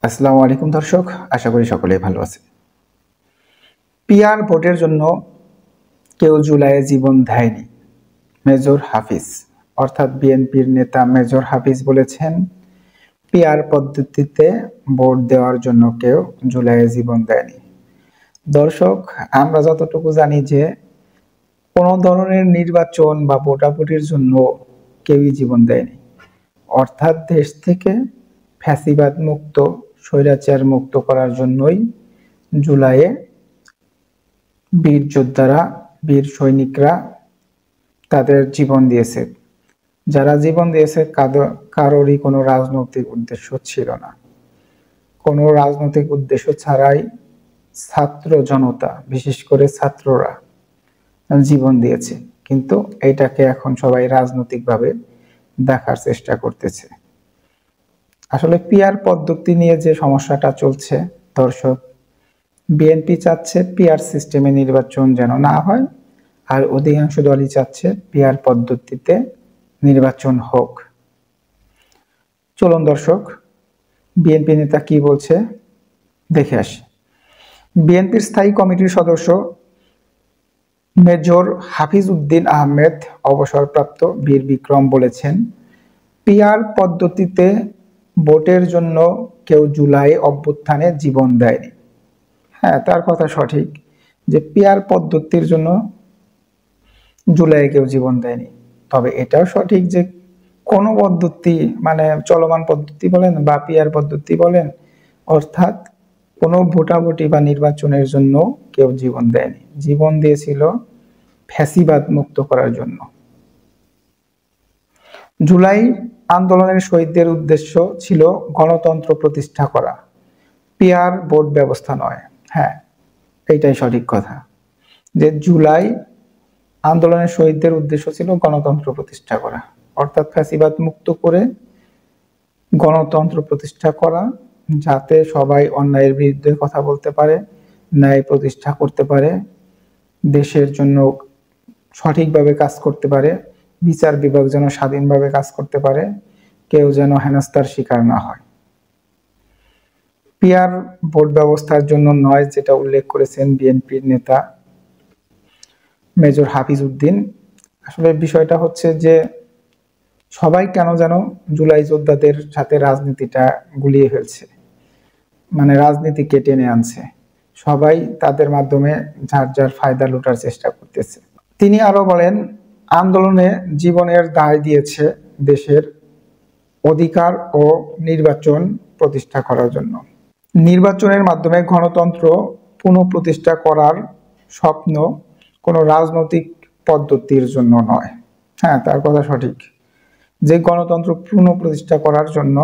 আসসালামু আলাইকুম দর্শক, আশা করি সকলেই ভালো আছে। পিআর ভোটের জন্য কেউ জুলাইয়ে জীবন দেয়নি। মেজর হাফিজ অর্থাৎ বিএনপির নেতা মেজর হাফিজ বলেছেন, পিআর পদ্ধতিতে ভোট দেওয়ার জন্য কেউ জুলাইয়ে জীবন দেয়নি। দর্শক, আমরা যতটুকু জানি যে কোনো ধরনের নির্বাচন বা ভোটাভুটির জন্য কেউই জীবন দেয়নি, অর্থাৎ দেশ থেকে ফ্যাসিবাদ মুক্ত, স্বৈরাচার মুক্ত করার জন্যই জুলাইয়ে বীর যোদ্ধারা, বীর সৈনিকরা তাদের জীবন দিয়েছে। যারা জীবন দিয়েছে কারোরই কোনো রাজনৈতিক উদ্দেশ্য ছিল না। কোনো রাজনৈতিক উদ্দেশ্য ছাড়াই ছাত্র জনতা, বিশেষ করে ছাত্ররা জীবন দিয়েছে, কিন্তু এটাকে এখন সবাই রাজনৈতিকভাবে দেখার চেষ্টা করতেছে। আসলে পিআর পদ্ধতি নিয়ে যে সমস্যাটা চলছে দর্শক, বিএনপি চাচ্ছে পিআর সিস্টেমে নির্বাচন যেন না হয়, আর অধিকাংশ দলই চাচ্ছে পিআর পদ্ধতিতে নির্বাচন হোক। চলুন দর্শক, বিএনপি নেতা কি বলছে দেখে আসি। বিএনপির স্থায়ী কমিটির সদস্য মেজর হাফিজ উদ্দিন আহমেদ অবসরপ্রাপ্ত বীর বিক্রম বলেছেন, পিআর পদ্ধতিতে ভোটের জন্য কেউ জুলাই অভ্যুত্থানে জীবন দেয়নি। হ্যাঁ, তার কথা সঠিক যে পিআর পদ্ধতির জন্য জুলাইয়ে কেউ জীবন দেয়নি। তবে এটাও সঠিক যে কোনো পদ্ধতি, মানে চলমান পদ্ধতি বলেন বা পিআর পদ্ধতি বলেন, অর্থাৎ কোনো ভোটাভুটি বা নির্বাচনের জন্য কেউ জীবন দেয়নি। জীবন দিয়েছিল ফ্যাসিবাদ মুক্ত করার জন্য। জুলাই আন্দোলনের শহীদদের উদ্দেশ্য ছিল গণতন্ত্র প্রতিষ্ঠা করা, পিআর ভোট ব্যবস্থা নয়। হ্যাঁ, এইটাই সঠিক কথা যে জুলাই আন্দোলনের শহীদদের উদ্দেশ্য ছিল গণতন্ত্র প্রতিষ্ঠা করা, অর্থাৎ ফ্যাসিবাদ মুক্ত করে গণতন্ত্র প্রতিষ্ঠা করা, যাতে সবাই অন্যায়ের বিরুদ্ধে কথা বলতে পারে, ন্যায় প্রতিষ্ঠা করতে পারে, দেশের জন্য সঠিকভাবে কাজ করতে পারে, বিচার বিভাগ যেন স্বাধীনভাবে কাজ করতে পারে, কেউ যেন হেনস্থার শিকার না হয়। পিআর ভোট ব্যবস্থার জন্য নয়, যেটা উল্লেখ করেছেন বিএনপির নেতা মেজর হাফিজ উদ্দিন। আসলে বিষয়টা হচ্ছে যে সবাই কেন যেন জুলাই যোদ্ধাদের সাথে রাজনীতিটা গুলিয়ে ফেলছে, মানে রাজনীতিকে টেনে আনছে। সবাই তাদের মাধ্যমে যার যার ফায়দা লুটার চেষ্টা করতেছে। তিনি আরো বলেন, আন্দোলনে জীবনের দায় দিয়েছে দেশের অধিকার ও নির্বাচন প্রতিষ্ঠা করার জন্য। নির্বাচনের মাধ্যমে গণতন্ত্র পুনঃপ্রতিষ্ঠা করার স্বপ্ন কোনো রাজনৈতিক পদ্ধতির জন্য নয়। হ্যাঁ, তার কথা সঠিক যে গণতন্ত্র পুনঃপ্রতিষ্ঠা করার জন্য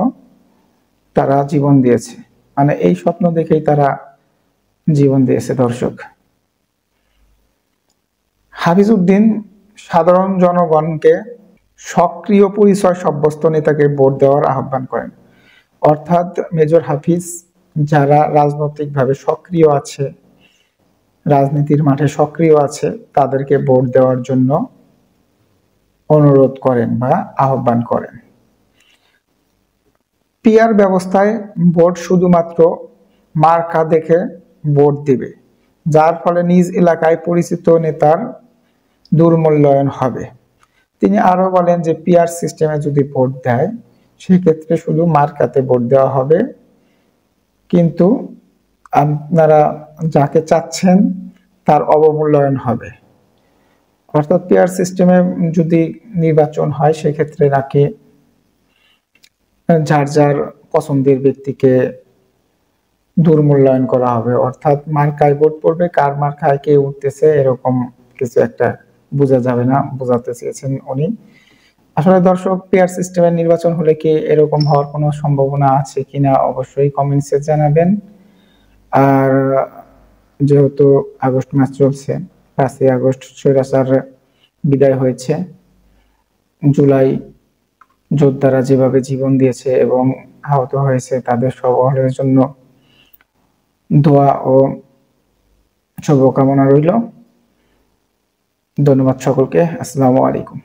তারা জীবন দিয়েছে, মানে এই স্বপ্ন দেখেই তারা জীবন দিয়েছে। দর্শক, হাফিজ উদ্দিন সাধারণ জনগণকে সক্রিয় পরিচয় সাব্যস্ত নেতাকে ভোট দেওয়ার আহ্বান করেন। অর্থাৎ মেজর হাফিজ যারা রাজনৈতিকভাবে সক্রিয় আছে, রাজনীতির মাঠে সক্রিয় আছে, তাদেরকে ভোট দেওয়ার জন্য অনুরোধ করেন বা আহ্বান করেন। পিআর ব্যবস্থায় ভোট শুধুমাত্র মার্কা দেখে ভোট দিবে, যার ফলে নিজ এলাকায় পরিচিত নেতার দুর্মূল্যায়ন হবে। তিনি আরো বলেন যে পিআর সিস্টেমে যদি ভোট দেয় সেক্ষেত্রে শুধু মার্কাতে ভোট দেওয়া হবে, কিন্তু আপনারা যাকে চাচ্ছেন তার অবমূল্যায়ন হবে। অর্থাৎ পিআর সিস্টেমে যদি নির্বাচন হয় সেক্ষেত্রে নাকি যার যার পছন্দের ব্যক্তিকে দুর্মূল্যায়ন করা হবে, অর্থাৎ মার্কায় ভোট পড়বে, কার মার্কায় কে উঠতেছে এরকম কিছু একটা বোঝা যাবে না, বোঝাতে চেয়েছেন উনি। আসলে দর্শক, পিআর সিস্টেমের নির্বাচন হলে কি এরকম হওয়ার কোনো সম্ভাবনা আছে কিনা অবশ্যই কমেন্টসে জানাবেন। আর যেহেতু আগস্ট মাস চলছে, 5ই আগস্ট স্বৈরাচার বিদায় হয়েছে, জুলাই যোদ্ধারা যেভাবে জীবন দিয়েছে এবং আহত হয়েছে তাদের সকলের জন্য দোয়া ও শুভকামনা রইল। ধন্যবাদ সকলকে। আসসালামু আলাইকুম।